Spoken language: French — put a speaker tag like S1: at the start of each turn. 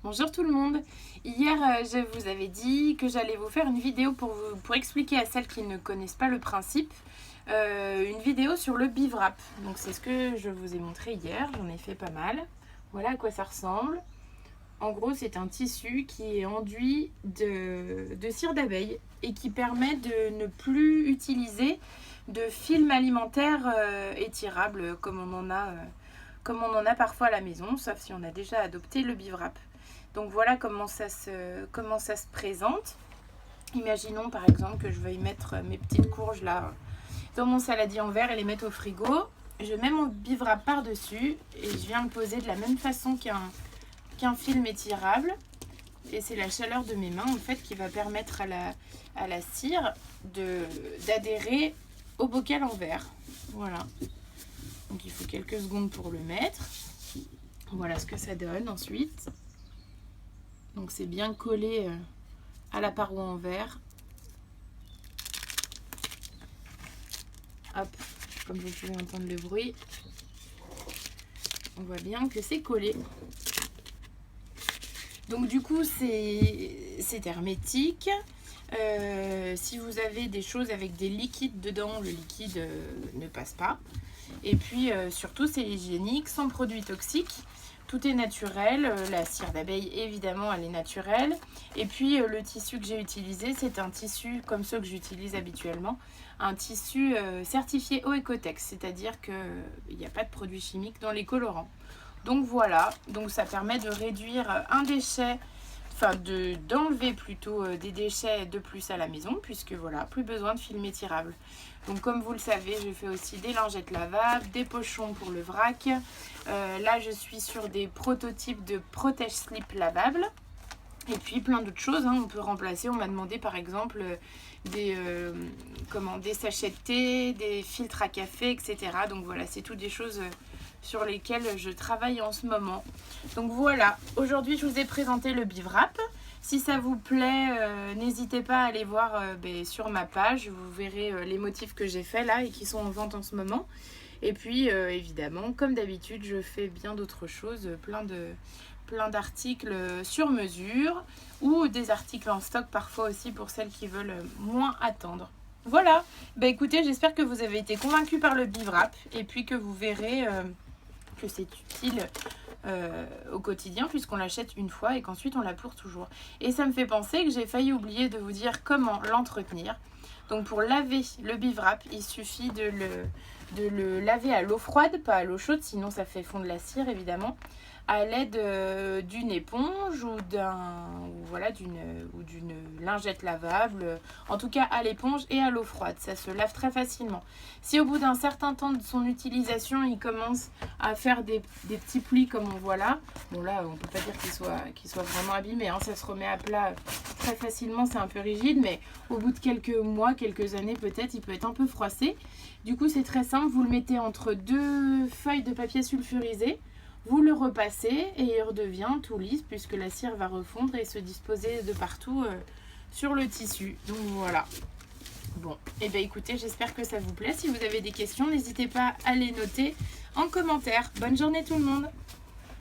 S1: Bonjour tout le monde. Hier, je vous avais dit que j'allais vous faire une vidéo pour expliquer à celles qui ne connaissent pas le principe, une vidéo sur le bivrac. Donc c'est ce que je vous ai montré hier, j'en ai fait pas mal. Voilà à quoi ça ressemble. En gros, c'est un tissu qui est enduit de cire d'abeille et qui permet de ne plus utiliser de film alimentaire étirable comme on en a parfois à la maison, sauf si on a déjà adopté le bivrac. Donc voilà comment ça se présente. Imaginons par exemple que je veuille mettre mes petites courges là dans mon saladier en verre et les mettre au frigo. Je mets mon bivrac par-dessus et je viens le poser de la même façon qu'un film étirable. Et c'est la chaleur de mes mains en fait qui va permettre à la cire d'adhérer au bocal en verre. Voilà. Donc il faut quelques secondes pour le mettre. Voilà ce que ça donne ensuite. Donc c'est bien collé à la paroi en verre. Hop, comme vous pouvez entendre le bruit, on voit bien que c'est collé. Donc du coup c'est hermétique. Si vous avez des choses avec des liquides dedans, le liquide ne passe pas. Et puis surtout c'est hygiénique, sans produits toxiques. Tout est naturel, la cire d'abeille évidemment elle est naturelle. Et puis le tissu que j'ai utilisé, c'est un tissu comme ceux que j'utilise habituellement, un tissu certifié Oecotex, c'est-à-dire qu'il n'y a pas de produits chimiques dans les colorants. Donc voilà, donc ça permet de réduire un déchet, enfin d'enlever plutôt des déchets de plus à la maison, puisque voilà, plus besoin de film étirable. Donc comme vous le savez, je fais aussi des lingettes lavables, des pochons pour le vrac. Là je suis sur des prototypes de protège-slip lavables. Et puis plein d'autres choses, hein. On peut remplacer, on m'a demandé par exemple des sachets de thé, des filtres à café, etc. Donc voilà, c'est toutes des choses sur lesquelles je travaille en ce moment. Donc voilà, aujourd'hui je vous ai présenté le bivrac. Si ça vous plaît, n'hésitez pas à aller voir sur ma page, vous verrez les motifs que j'ai fait là et qui sont en vente en ce moment. Et puis évidemment, comme d'habitude, je fais bien d'autres choses, plein d'articles sur mesure ou des articles en stock parfois aussi pour celles qui veulent moins attendre. Voilà, écoutez, j'espère que vous avez été convaincus par le bivrac et puis que vous verrez que c'est utile au quotidien puisqu'on l'achète une fois et qu'ensuite on la pour toujours. Et ça me fait penser que j'ai failli oublier de vous dire comment l'entretenir. Donc pour laver le bivrac, il suffit de le laver à l'eau froide, pas à l'eau chaude, sinon ça fait fondre la cire évidemment, à l'aide d'une éponge ou d'une lingette lavable, en tout cas à l'éponge et à l'eau froide, ça se lave très facilement. Si au bout d'un certain temps de son utilisation, il commence à faire des petits plis comme on voit là, bon là on peut pas dire qu'il soit vraiment abîmé, hein, ça se remet à plat très facilement, c'est un peu rigide, mais au bout de quelques mois, quelques années peut-être, il peut être un peu froissé. Du coup c'est très simple, vous le mettez entre deux feuilles de papier sulfurisé, vous le repassez et il redevient tout lisse puisque la cire va refondre et se disposer de partout sur le tissu. Donc voilà. Bon, et écoutez, j'espère que ça vous plaît. Si vous avez des questions, n'hésitez pas à les noter en commentaire. Bonne journée tout le monde!